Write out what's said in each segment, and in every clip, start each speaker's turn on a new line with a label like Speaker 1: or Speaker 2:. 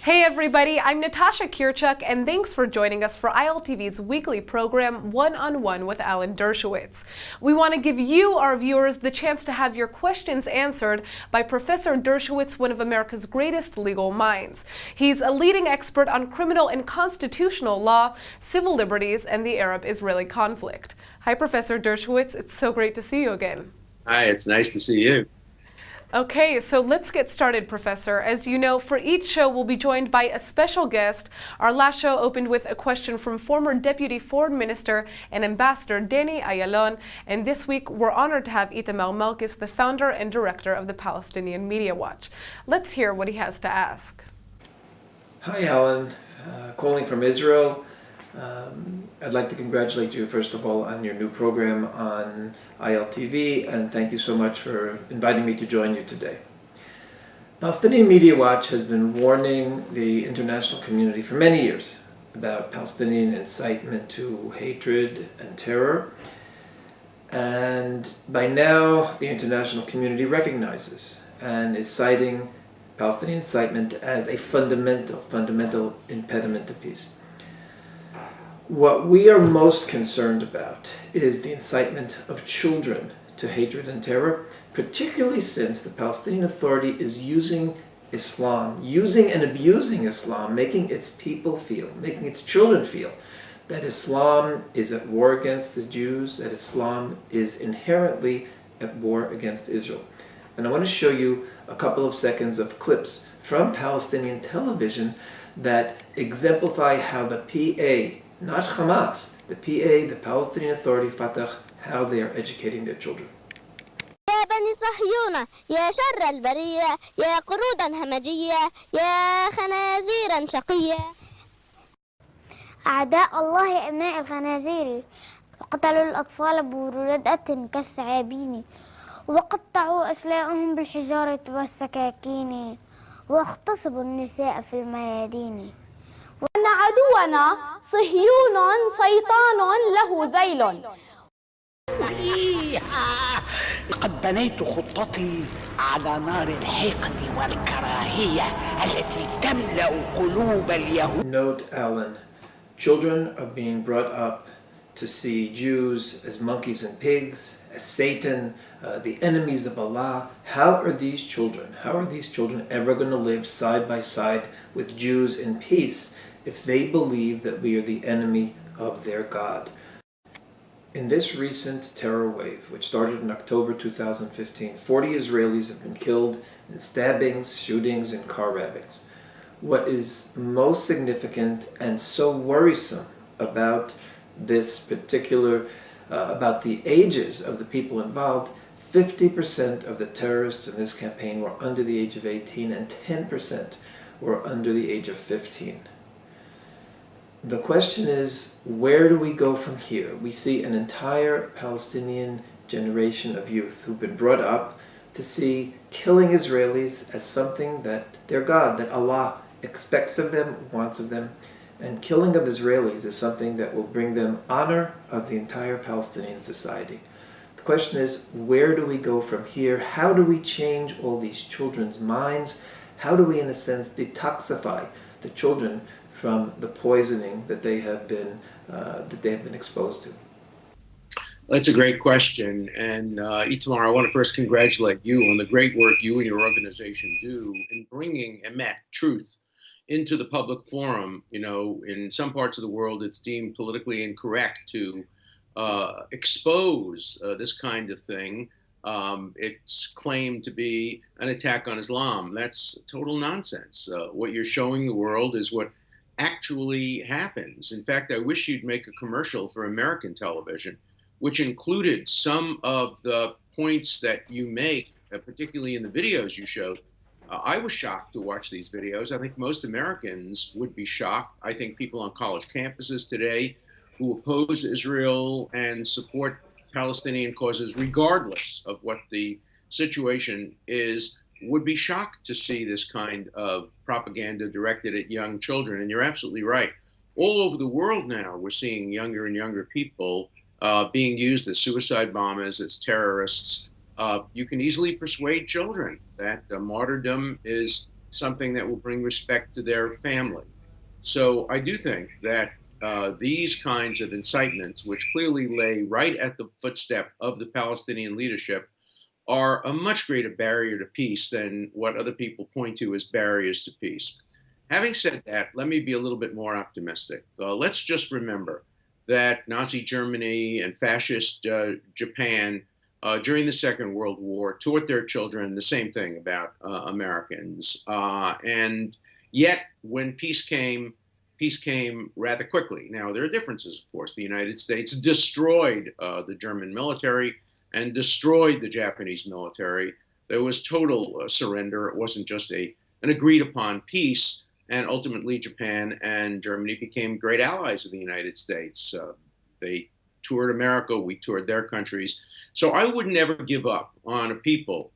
Speaker 1: Hey everybody, I'm Natasha Kirchuk, and thanks for joining us for ILTV's weekly program, One-on-One with Alan Dershowitz. We want to give you, our viewers, the chance to have your questions answered by Professor Dershowitz, one of America's greatest legal minds. He's a leading expert on criminal and constitutional law, civil liberties, and the Arab-Israeli conflict. Hi, Professor Dershowitz. It's so great to see you again.
Speaker 2: Hi, it's nice to see you.
Speaker 1: Okay, so let's get started, Professor. As you know, for each show, we'll be joined by a special guest. Our last show opened with a question from former Deputy Foreign Minister and Ambassador Danny Ayalon, and this week we're honored to have Itamar Malkis, the founder and director of the Palestinian Media Watch. Let's hear what he has to ask.
Speaker 3: Hi, Alan. Calling from Israel. I'd like to congratulate you, first of all, on your new program on ILTV, and thank you so much for inviting me to join you today. Palestinian Media Watch has been warning the international community for many years about Palestinian incitement to hatred and terror, and by now the international community recognizes and is citing Palestinian incitement as a fundamental impediment to peace. What we are most concerned about is the incitement of children to hatred and terror, particularly since the Palestinian Authority is using Islam, using and abusing Islam, making its people feel, making its children feel that Islam is at war against the Jews, that Islam is inherently at war against Israel. And I want to show you a couple of seconds of clips from Palestinian television that exemplify how the PA, not Hamas, the PA, the Palestinian Authority, Fatah, how they are educating their children.
Speaker 4: يا بني صهيونة يا شر البرية يا قرودا همجية يا خنازيرا شقية. أعداء الله أبناء الخنازير قتلوا الأطفال بردة كالثعابين وقطعوا أشلاءهم بالحجارة والسكاكين واغتصبوا النساء في الميادين.
Speaker 5: وأن عدونا صهيون شيطان له ذيل.
Speaker 6: قد بنيت خطتي على نار الحقد والكراهية التي تملأ قلوب اليهود.
Speaker 3: Note, Alan, children are being brought up to see Jews as monkeys and pigs, as Satan, the enemies of Allah. How are these children ever going to live side by side with Jews in peace if they believe that we are the enemy of their God? In this recent terror wave, which started in October 2015, 40 Israelis have been killed in stabbings, shootings, and car rabbings. What is most significant and so worrisome about this particular, about the ages of the people involved, 50% of the terrorists in this campaign were under the age of 18 and 10% were under the age of 15. The question is, where do we go from here? We see an entire Palestinian generation of youth who've been brought up to see killing Israelis as something that their God, that Allah expects of them, wants of them, and killing of Israelis is something that will bring them honor of the entire Palestinian society. The question is, where do we go from here? How do we change all these children's minds? How do we, in a sense, detoxify the children from the poisoning that they have been exposed to?
Speaker 2: That's a great question. And Itamar, I want to first congratulate you on the great work you and your organization do in bringing emet, truth, into the public forum. You know, in some parts of the world, it's deemed politically incorrect to expose this kind of thing. It's claimed to be an attack on Islam. That's total nonsense. What you're showing the world is what actually happens. In fact, I wish you'd make a commercial for American television, which included some of the points that you make, particularly in the videos you showed. I was shocked to watch these videos. I think most Americans would be shocked. I think people on college campuses today who oppose Israel and support Palestinian causes, regardless of what the situation is, would be shocked to see this kind of propaganda directed at young children. And you're absolutely right. All over the world now, we're seeing younger and younger people being used as suicide bombers, as terrorists. You can easily persuade children that martyrdom is something that will bring respect to their family. So I do think that these kinds of incitements, which clearly lay right at the footstep of the Palestinian leadership, are a much greater barrier to peace than what other people point to as barriers to peace. Having said that, let me be a little bit more optimistic. Let's just remember that Nazi Germany and fascist Japan during the Second World War taught their children the same thing about Americans. And yet, when peace came rather quickly. Now, there are differences, of course. The United States destroyed the German military and destroyed the Japanese military. There was total surrender. It wasn't just an agreed upon peace. And ultimately, Japan and Germany became great allies of the United States. They toured America, we toured their countries. So I would never give up on a people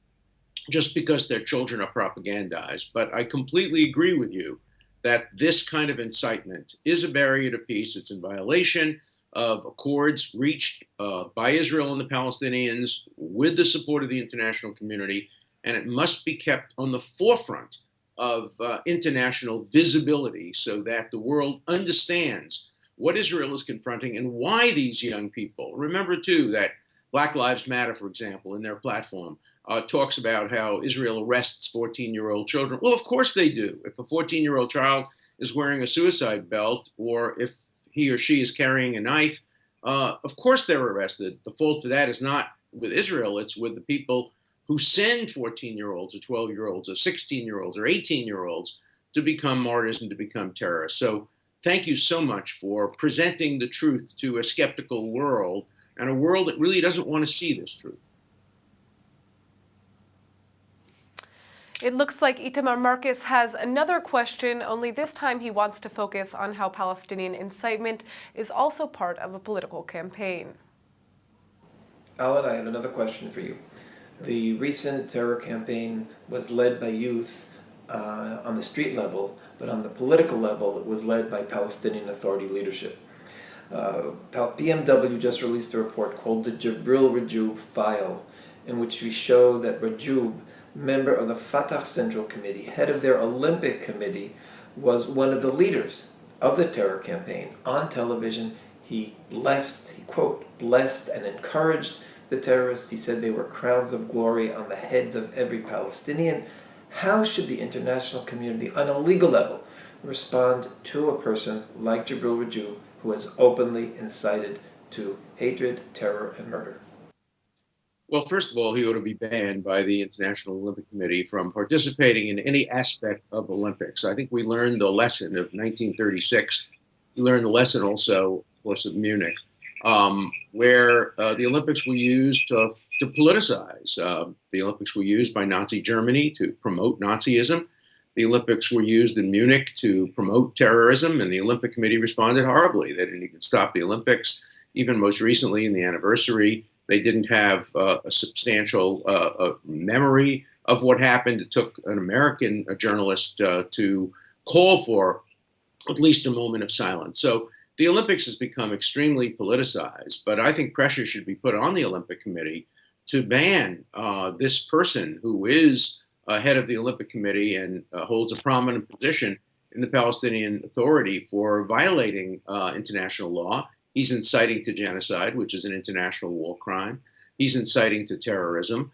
Speaker 2: just because their children are propagandized. But I completely agree with you that this kind of incitement is a barrier to peace. It's in violation of accords reached by Israel and the Palestinians with the support of the international community, and it must be kept on the forefront of international visibility so that the world understands what Israel is confronting and why these young people. Remember, too, that Black Lives Matter, for example, in their platform, talks about how Israel arrests 14-year-old children. Well, of course they do. If a 14-year-old child is wearing a suicide belt, or if he or she is carrying a knife, of course they're arrested. The fault for that is not with Israel, it's with the people who send 14-year-olds or 12-year-olds or 16-year-olds or 18-year-olds to become martyrs and to become terrorists. So thank you so much for presenting the truth to a skeptical world, and a world that really doesn't want to see this truth.
Speaker 1: It looks like Itamar Marcus has another question, only this time he wants to focus on how Palestinian incitement is also part of a political campaign.
Speaker 3: Alan, I have another question for you. The recent terror campaign was led by youth on the street level, but on the political level, it was led by Palestinian Authority leadership. BMW just released a report called the Jibril Rajoub File, in which we show that Rajoub, member of the Fatah Central Committee, head of their Olympic Committee, was one of the leaders of the terror campaign. On television, he quote, blessed and encouraged the terrorists. He said they were crowns of glory on the heads of every Palestinian. How should the international community, on a legal level, respond to a person like Jibril Rajoub, who has openly incited to hatred, terror, and murder?
Speaker 2: Well, first of all, he ought to be banned by the International Olympic Committee from participating in any aspect of Olympics. I think we learned the lesson of 1936. We learned the lesson also, of course, of Munich, where the Olympics were used to politicize. The Olympics were used by Nazi Germany to promote Nazism. The Olympics were used in Munich to promote terrorism, and the Olympic Committee responded horribly. They didn't even stop the Olympics. Even most recently, in the anniversary, they didn't have a substantial memory of what happened. It took an American journalist to call for at least a moment of silence. So the Olympics has become extremely politicized, but I think pressure should be put on the Olympic Committee to ban this person who is head of the Olympic Committee and holds a prominent position in the Palestinian Authority for violating international law. He's inciting to genocide, which is an international war crime. He's inciting to terrorism.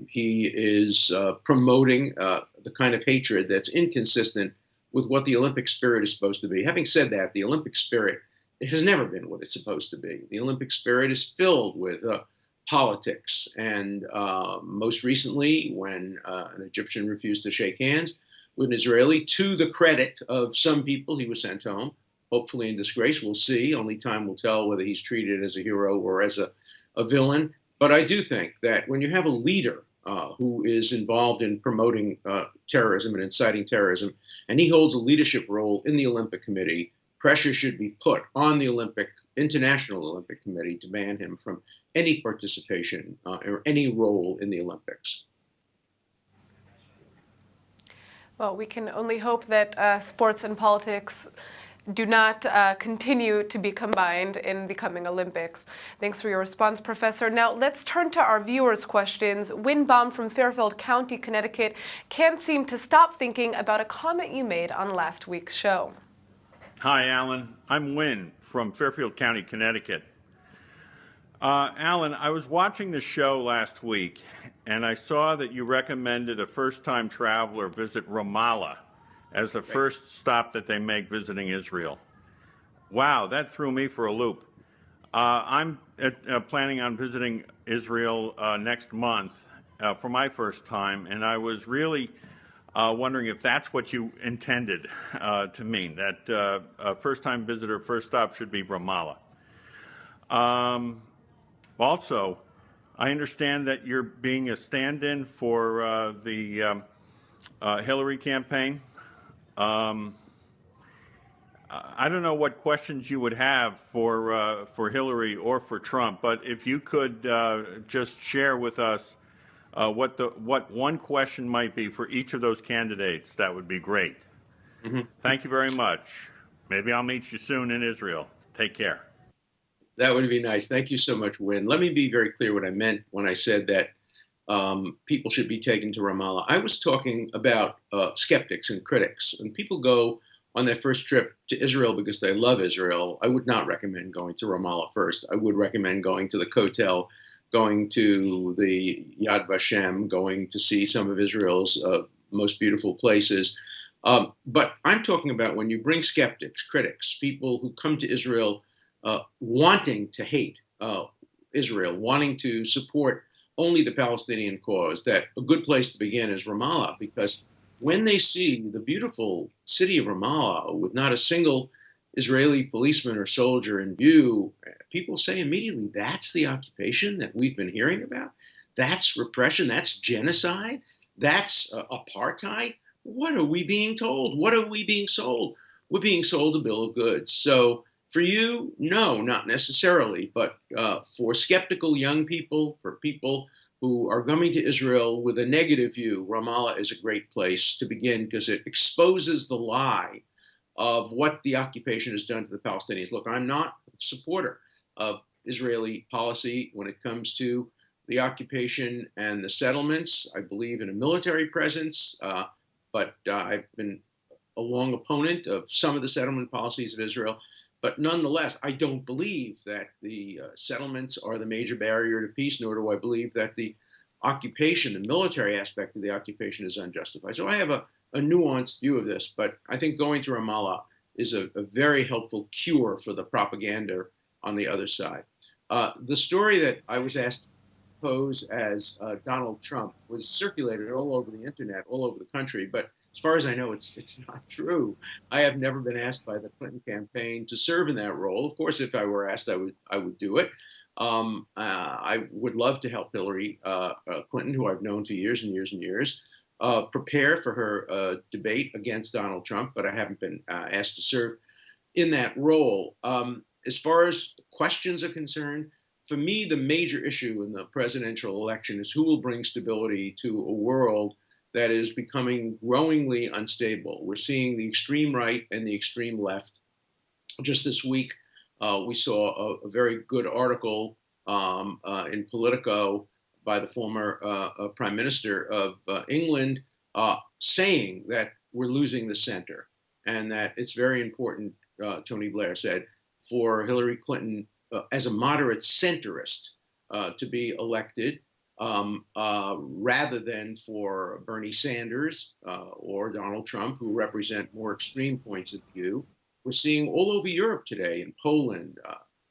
Speaker 2: He is promoting the kind of hatred that's inconsistent with what the Olympic spirit is supposed to be. Having said that, the Olympic spirit has never been what it's supposed to be. The Olympic spirit is filled with politics. And most recently, when an Egyptian refused to shake hands with an Israeli, to the credit of some people, he was sent home, hopefully in disgrace. We'll see. Only time will tell whether he's treated as a hero or as a villain. But I do think that when you have a leader who is involved in promoting terrorism and inciting terrorism, and he holds a leadership role in the Olympic Committee, pressure should be put on the International Olympic Committee to ban him from any participation or any role in the Olympics.
Speaker 1: Well, we can only hope that sports and politics do not continue to be combined in the coming Olympics. Thanks for your response, Professor. Now let's turn to our viewers' questions. Winbaum from Fairfield County, Connecticut, can't seem to stop thinking about a comment you made on last week's show.
Speaker 7: Hi, Alan. I'm Win from Fairfield County, Connecticut. Alan, I was watching the show last week, and I saw that you recommended a first-time traveler visit Ramallah as the first stop that they make visiting Israel. Wow, that threw me for a loop. I'm planning on visiting Israel next month for my first time, and I was really wondering if that's what you intended to mean, that a first-time visitor, first stop should be Ramallah. Also, I understand that you're being a stand-in for the Hillary campaign. I don't know what questions you would have for Hillary or for Trump, but if you could just share with us what one question might be for each of those candidates, that would be great. Mm-hmm. Thank you very much. Maybe I'll meet you soon in Israel. Take care.
Speaker 2: That would be nice. Thank you so much, Win. Let me be very clear what I meant when I said that people should be taken to Ramallah. I was talking about skeptics and critics. When people go on their first trip to Israel because they love Israel, I would not recommend going to Ramallah first. I would recommend going to the Kotel, going to the Yad Vashem, going to see some of Israel's most beautiful places. But I'm talking about when you bring skeptics, critics, people who come to Israel wanting to hate Israel, wanting to support only the Palestinian cause, that a good place to begin is Ramallah, because when they see the beautiful city of Ramallah with not a single Israeli policeman or soldier in view, people say immediately, that's the occupation that we've been hearing about? That's repression, that's genocide, that's apartheid? What are we being told? What are we being sold? We're being sold a bill of goods. So for you, no, not necessarily, but for skeptical young people, for people who are coming to Israel with a negative view, Ramallah is a great place to begin because it exposes the lie of what the occupation has done to the Palestinians. Look, I'm not a supporter of Israeli policy when it comes to the occupation and the settlements. I believe in a military presence, but I've been a long opponent of some of the settlement policies of Israel. But nonetheless, I don't believe that the settlements are the major barrier to peace, nor do I believe that the occupation, the military aspect of the occupation, is unjustified. So I have a nuanced view of this, but I think going to Ramallah is a very helpful cure for the propaganda on the other side. The story that I was asked to pose as Donald Trump was circulated all over the internet, all over the country, but as far as I know, it's not true. I have never been asked by the Clinton campaign to serve in that role. Of course, if I were asked, I would do it. I would love to help Hillary Clinton, who I've known for years and years and years, prepare for her debate against Donald Trump, but I haven't been asked to serve in that role. As far as questions are concerned, for me, the major issue in the presidential election is who will bring stability to a world that is becoming growingly unstable. We're seeing the extreme right and the extreme left. Just this week, we saw a very good article in Politico by the former Prime Minister of England saying that we're losing the center and that it's very important, Tony Blair said, for Hillary Clinton as a moderate centrist to be elected rather than for Bernie Sanders or Donald Trump, who represent more extreme points of view. We're seeing all over Europe today, in Poland,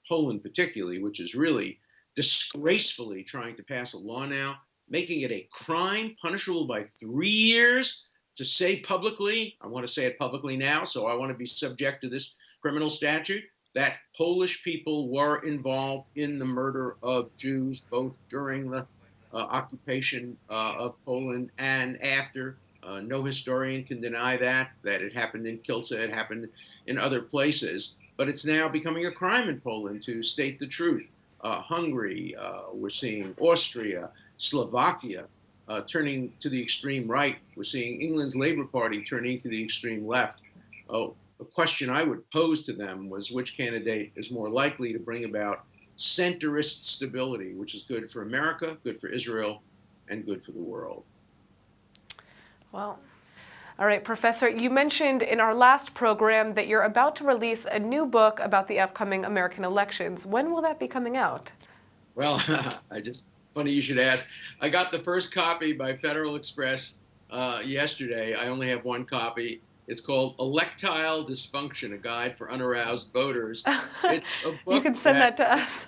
Speaker 2: Poland particularly, which is really disgracefully trying to pass a law now, making it a crime punishable by 3 years to say publicly, I want to say it publicly now, so I want to be subject to this criminal statute, that Polish people were involved in the murder of Jews, both during the occupation of Poland and after. No historian can deny that it happened in Kielce, it happened in other places, but it's now becoming a crime in Poland to state the truth. Hungary, we're seeing Austria, Slovakia turning to the extreme right. We're seeing England's Labour Party turning to the extreme left. Oh, a question I would pose to them was which candidate is more likely to bring about centrist stability, which is good for America, good for Israel, and good for the world.
Speaker 1: Well, all right, Professor, you mentioned in our last program that you're about to release a new book about the upcoming American elections. When will that be coming out?
Speaker 2: Well, funny you should ask. I got the first copy by Federal Express yesterday. I only have one copy. It's called Electile Dysfunction, a Guide for Unaroused Voters. It's a book
Speaker 1: You can send that to us.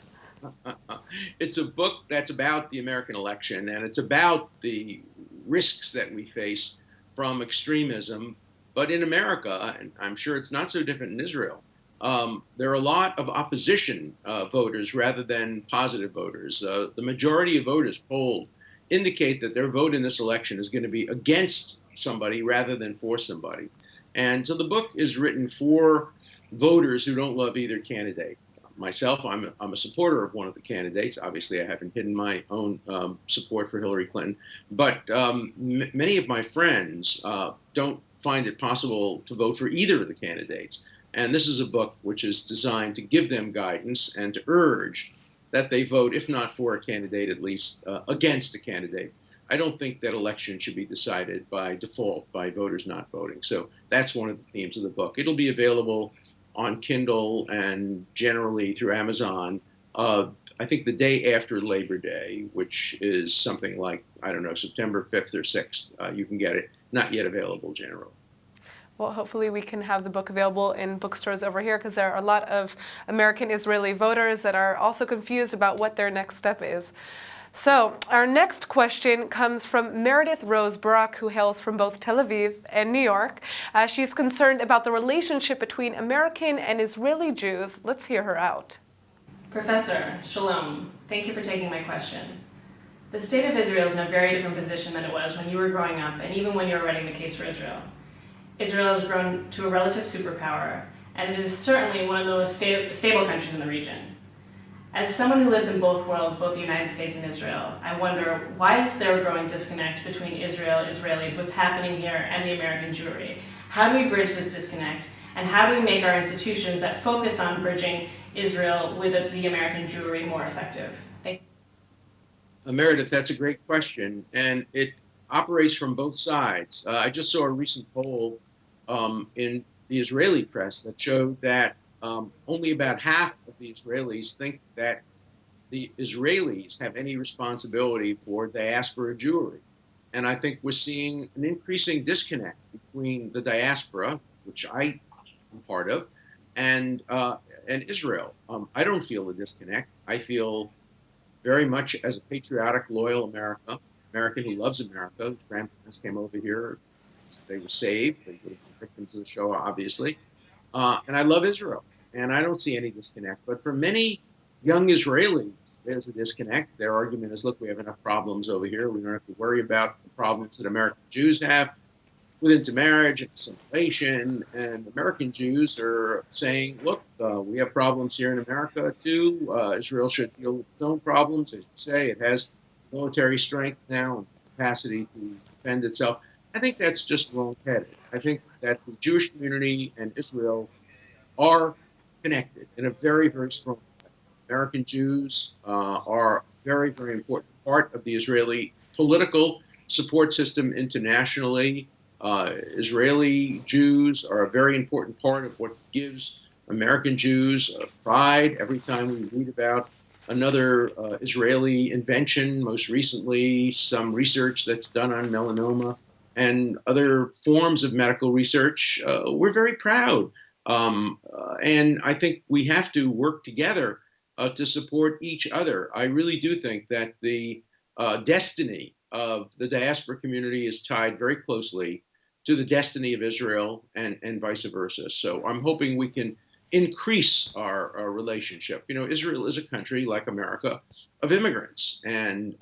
Speaker 2: It's a book that's about the American election, and it's about the risks that we face from extremism. But in America, and I'm sure it's not so different in Israel, there are a lot of opposition voters rather than positive voters. The majority of voters polled indicate that their vote in this election is going to be against somebody rather than for somebody. And so the book is written for voters who don't love either candidate. Myself, I'm a supporter of one of the candidates. Obviously, I haven't hidden my own support for Hillary Clinton. But many of my friends don't find it possible to vote for either of the candidates. And this is a book which is designed to give them guidance and to urge that they vote, if not for a candidate, at least against a candidate. I don't think that election should be decided by default by voters not voting. So that's one of the themes of the book. It'll be available on Kindle and generally through Amazon, I think the day after Labor Day, which is something like, I don't know, September 5th or 6th. You can get it, not yet available generally.
Speaker 1: Well, hopefully we can have the book available in bookstores over here, because there are a lot of American Israeli voters that are also confused about what their next step is. So our next question comes from Meredith Rose Barak, who hails from both Tel Aviv and New York. She's concerned about the relationship between American and Israeli Jews. Let's hear her out.
Speaker 8: Professor, shalom. Thank you for taking my question. The state of Israel is in a very different position than it was when you were growing up and even when you were writing the case for Israel. Israel has grown to a relative superpower, and it is certainly one of the most stable countries in the region. As someone who lives in both worlds, both the United States and Israel, I wonder, why is there a growing disconnect between Israel, Israelis, what's happening here, and the American Jewry? How do we bridge this disconnect? And how do we make our institutions that focus on bridging Israel with the American Jewry more effective? Thank you.
Speaker 2: Meredith, that's a great question, and it operates from both sides. I just saw a recent poll in the Israeli press that showed that only about half of the Israelis think that the Israelis have any responsibility for diaspora Jewry. And I think we're seeing an increasing disconnect between the diaspora, which I am part of, and Israel. I don't feel a disconnect. I feel very much as a patriotic, loyal American who loves America, whose grandparents came over here. They were saved. They were victims of the Shoah, obviously. And I love Israel. And I don't see any disconnect. But for many young Israelis, there's a disconnect. Their argument is, look, we have enough problems over here. We don't have to worry about the problems that American Jews have with intermarriage and assimilation. And American Jews are saying, look, we have problems here in America, too. Israel should deal with its own problems. As you say, it has military strength now and capacity to defend itself. I think that's just wrong-headed. I think that the Jewish community and Israel are connected in a very, very strong way. American Jews are a very, very important part of the Israeli political support system internationally. Israeli Jews are a very important part of what gives American Jews pride every time we read about another Israeli invention, most recently some research that's done on melanoma and other forms of medical research. We're very proud. And I think we have to work together to support each other. I really do think that the destiny of the diaspora community is tied very closely to the destiny of Israel and vice versa. So I'm hoping we can increase our relationship. You know, Israel is a country, like America, of immigrants. And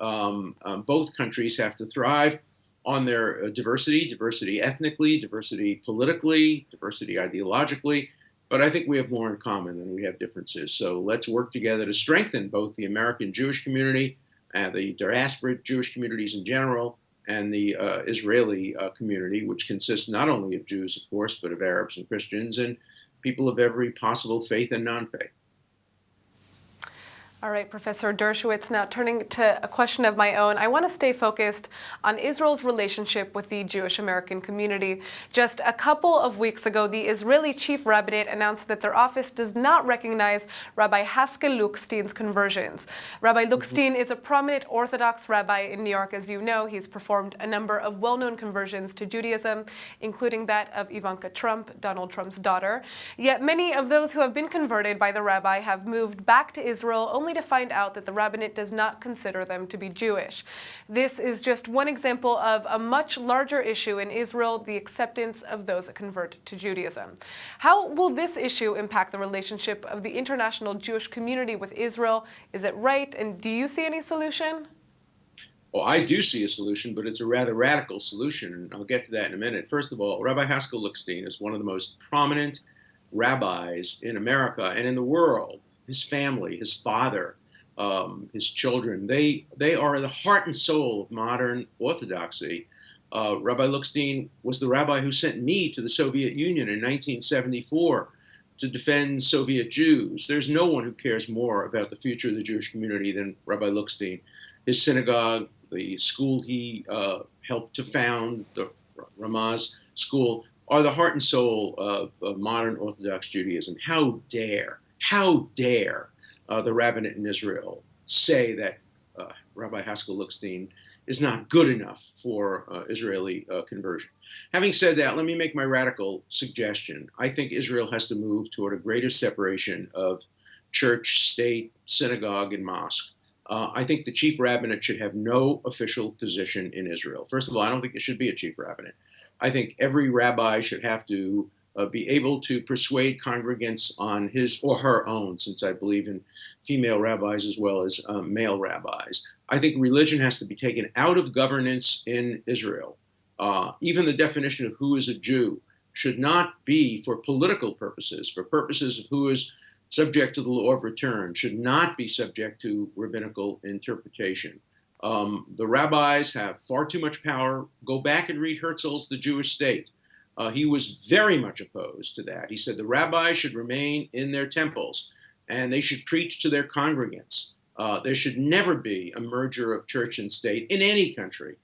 Speaker 2: both countries have to thrive on their diversity ethnically, diversity politically, diversity ideologically. But I think we have more in common than we have differences. So let's work together to strengthen both the American Jewish community and the diaspora Jewish communities in general, and the Israeli community, which consists not only of Jews, of course, but of Arabs and Christians and people of every possible faith and non-faith.
Speaker 1: All right, Professor Dershowitz, now turning to a question of my own, I want to stay focused on Israel's relationship with the Jewish American community. Just a couple of weeks ago, the Israeli Chief Rabbinate announced that their office does not recognize Rabbi Haskell Lookstein's conversions. Rabbi Lookstein is a prominent Orthodox rabbi in New York, as you know. He's performed a number of well-known conversions to Judaism, including that of Ivanka Trump, Donald Trump's daughter. Yet many of those who have been converted by the rabbi have moved back to Israel only to find out that the rabbinate does not consider them to be Jewish. This is just one example of a much larger issue in Israel, the acceptance of those that convert to Judaism. How will this issue impact the relationship of the international Jewish community with Israel? Is it right? And do you see any solution?
Speaker 2: Well, I do see a solution, but it's a rather radical solution, and I'll get to that in a minute. First of all, Rabbi Haskell Lookstein is one of the most prominent rabbis in America and in the world. His family, his father, his children, they are the heart and soul of modern Orthodoxy. Rabbi Lookstein was the rabbi who sent me to the Soviet Union in 1974 to defend Soviet Jews. There's no one who cares more about the future of the Jewish community than Rabbi Lookstein. His synagogue, the school he helped to found, the Ramaz School, are the heart and soul of modern Orthodox Judaism. How dare the rabbinate in Israel say that Rabbi Haskell Lookstein is not good enough for Israeli conversion. Having said that, let me make my radical suggestion. I think Israel has to move toward a greater separation of church, state, synagogue, and mosque. I think the chief rabbinate should have no official position in Israel. First of all, I don't think there should be a chief rabbinate. I think every rabbi should have to be able to persuade congregants on his or her own, since I believe in female rabbis as well as male rabbis. I think religion has to be taken out of governance in Israel. Even the definition of who is a Jew should not be for political purposes, for purposes of who is subject to the law of return, should not be subject to rabbinical interpretation. The rabbis have far too much power. Go back and read Herzl's The Jewish State. He was very much opposed to that. He said the rabbis should remain in their temples and they should preach to their congregants. There should never be a merger of church and state in any country.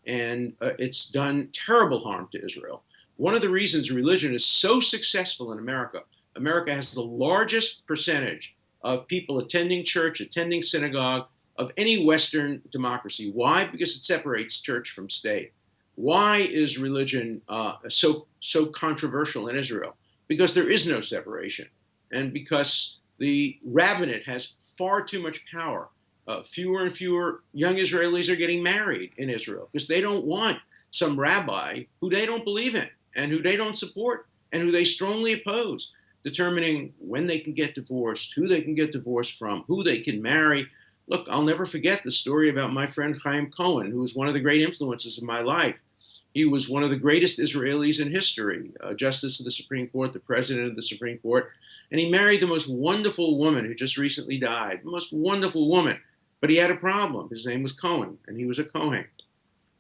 Speaker 2: And it's done terrible harm to Israel. One of the reasons religion is so successful in America, America has the largest percentage of people attending church, attending synagogue of any Western democracy. Why? Because it separates church from state. Why is religion so controversial in Israel? Because there is no separation, and because the rabbinate has far too much power. Fewer and fewer young Israelis are getting married in Israel because they don't want some rabbi who they don't believe in and who they don't support and who they strongly oppose, determining when they can get divorced, who they can get divorced from, who they can marry. Look, I'll never forget the story about my friend Chaim Cohen, who was one of the great influences of my life. He was one of the greatest Israelis in history, Justice of the Supreme Court, the President of the Supreme Court, and he married the most wonderful woman who just recently died, the most wonderful woman. But he had a problem. His name was Cohen, and he was a Kohen.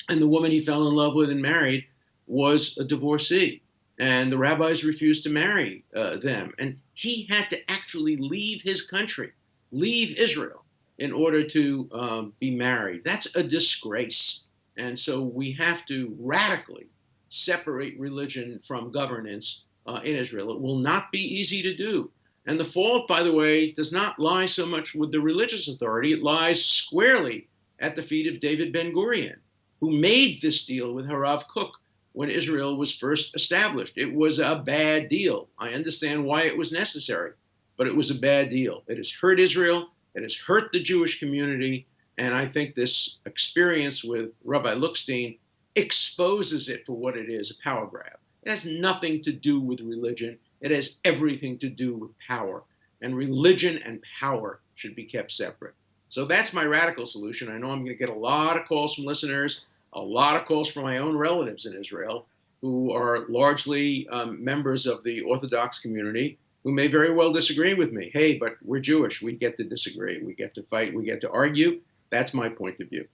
Speaker 2: And the woman he fell in love with and married was a divorcee, and the rabbis refused to marry them. And he had to actually leave his country, leave Israel, in order to be married. That's a disgrace. And so we have to radically separate religion from governance in Israel. It will not be easy to do. And the fault, by the way, does not lie so much with the religious authority. It lies squarely at the feet of David Ben-Gurion, who made this deal with Harav Kook when Israel was first established. It was a bad deal. I understand why it was necessary, but it was a bad deal. It has hurt Israel. It has hurt the Jewish community. And I think this experience with Rabbi Lookstein exposes it for what it is, a power grab. It has nothing to do with religion. It has everything to do with power. And religion and power should be kept separate. So that's my radical solution. I know I'm going to get a lot of calls from listeners, a lot of calls from my own relatives in Israel, who are largely members of the Orthodox community, who may very well disagree with me. Hey, but we're Jewish. We get to disagree. We get to fight. We get to argue. That's my point of view.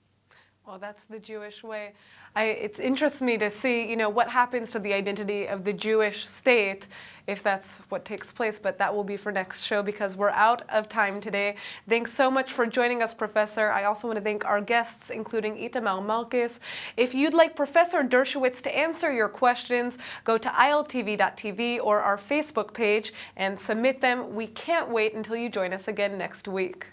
Speaker 1: Oh, that's the Jewish way. It interests me to see, what happens to the identity of the Jewish state if that's what takes place, but that will be for next show because we're out of time today. Thanks so much for joining us, Professor. I also want to thank our guests, including Itamar Malkis. If you'd like Professor Dershowitz to answer your questions, go to iltv.tv or our Facebook page and submit them. We can't wait until you join us again next week.